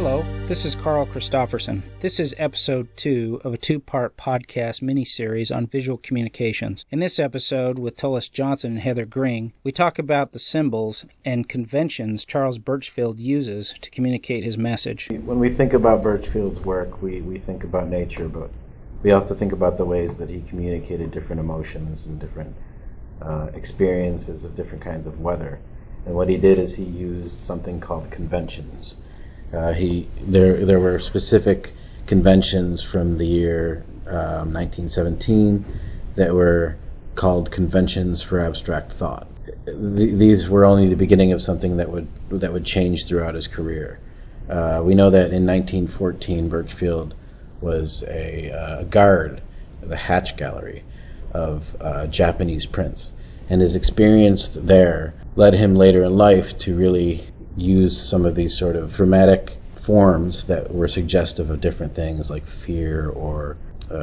Hello, this is Carl Christofferson. This is episode 2 of a two-part podcast mini-series on visual communications. In this episode, with Tullis Johnson and Heather Gring, we talk about the symbols and conventions Charles Burchfield uses to communicate his message. When we think about Burchfield's work, we think about nature, but we also think about the ways that he communicated different emotions and different experiences of different kinds of weather. And what he did is he used something called conventions. There were specific conventions from the year 1917 that were called conventions for abstract thought. These were only the beginning of something that would change throughout his career. We know that in 1914, Burchfield was a guard at the Hatch Gallery of Japanese prints, and his experience there led him later in life to really use some of these sort of dramatic forms that were suggestive of different things like fear or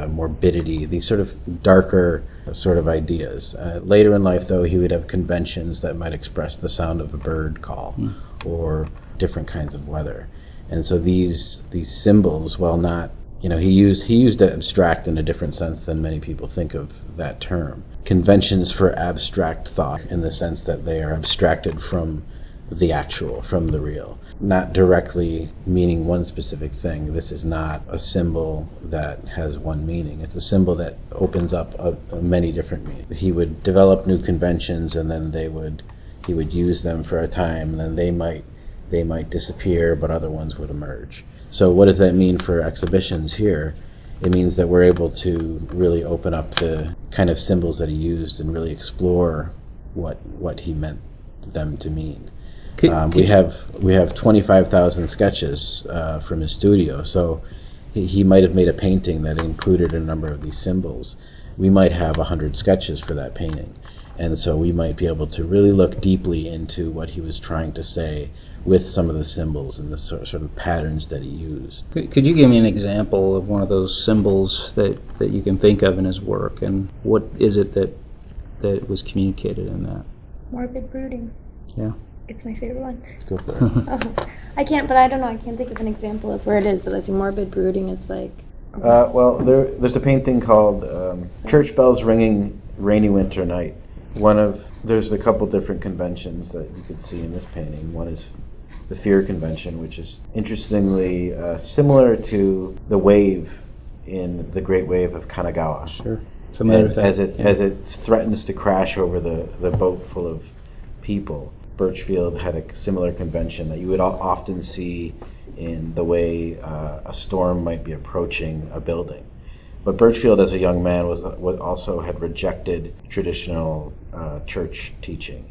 morbidity, these sort of darker sort of ideas. Later in life, though, he would have conventions that might express the sound of a bird call or different kinds of weather. And so these symbols, while not, he used abstract in a different sense than many people think of that term. Conventions for abstract thought, in the sense that they are abstracted from the actual, from the real, not directly meaning one specific thing. This is not a symbol that has one meaning. It's a symbol that opens up many different meanings. He would develop new conventions, and then he would use them for a time, and then they might disappear, but other ones would emerge. So what does that mean for exhibitions here? It means that we're able to really open up the kind of symbols that he used and really explore what he meant them to mean. We have 25,000 sketches from his studio, so he might have made a painting that included a number of these symbols. We might have 100 sketches for that painting, and so we might be able to really look deeply into what he was trying to say with some of the symbols and the sort of patterns that he used. Could you give me an example of one of those symbols that you can think of in his work, and what is it that was communicated in that? Morbid brooding. Yeah. It's my favorite one. Let's go for it. I can't think of an example of where it is, but like morbid brooding is like... Well, there's a painting called Church Bells Ringing Rainy Winter Night. There's a couple different conventions that you could see in this painting. One is the fear convention, which is interestingly similar to the wave in the Great Wave of Kanagawa. Sure. As it threatens to crash over the boat full of people. Burchfield had a similar convention that you would often see in the way a storm might be approaching a building. But Burchfield, as a young man, was also had rejected traditional church teaching.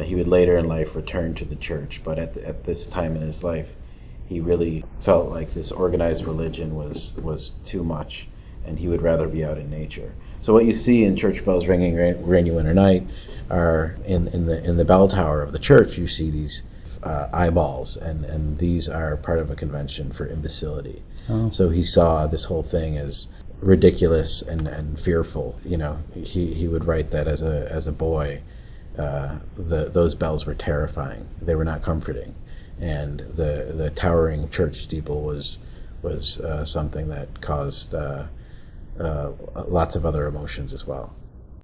He would later in life return to the church, but at this time in his life, he really felt like this organized religion was too much, and he would rather be out in nature. So what you see in Church Bells Ringing Rainy Winter Night are in the bell tower of the church. You see these eyeballs, and these are part of a convention for imbecility. Oh. So he saw this whole thing as ridiculous and fearful. He would write that as a boy. Those bells were terrifying. They were not comforting, and the towering church steeple was something that caused lots of other emotions as well.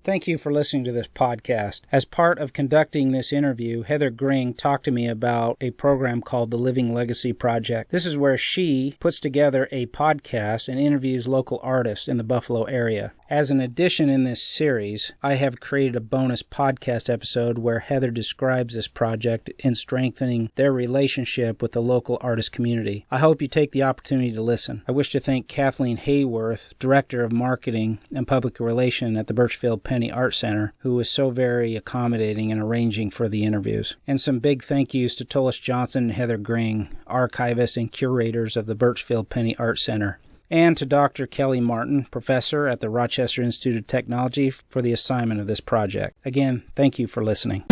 Thank you for listening to this podcast. As part of conducting this interview, Heather Gring talked to me about a program called the Living Legacy Project. This is where she puts together a podcast and interviews local artists in the Buffalo area. As an addition in this series, I have created a bonus podcast episode where Heather describes this project in strengthening their relationship with the local artist community. I hope you take the opportunity to listen. I wish to thank Kathleen Hayworth, Director of Marketing and Public Relations at the Burchfield Penney Art Center, who was so very accommodating in arranging for the interviews. And some big thank yous to Tullis Johnson and Heather Gring, archivists and curators of the Burchfield Penney Art Center. And to Dr. Kelly Martin, professor at the Rochester Institute of Technology, for the assignment of this project. Again, thank you for listening.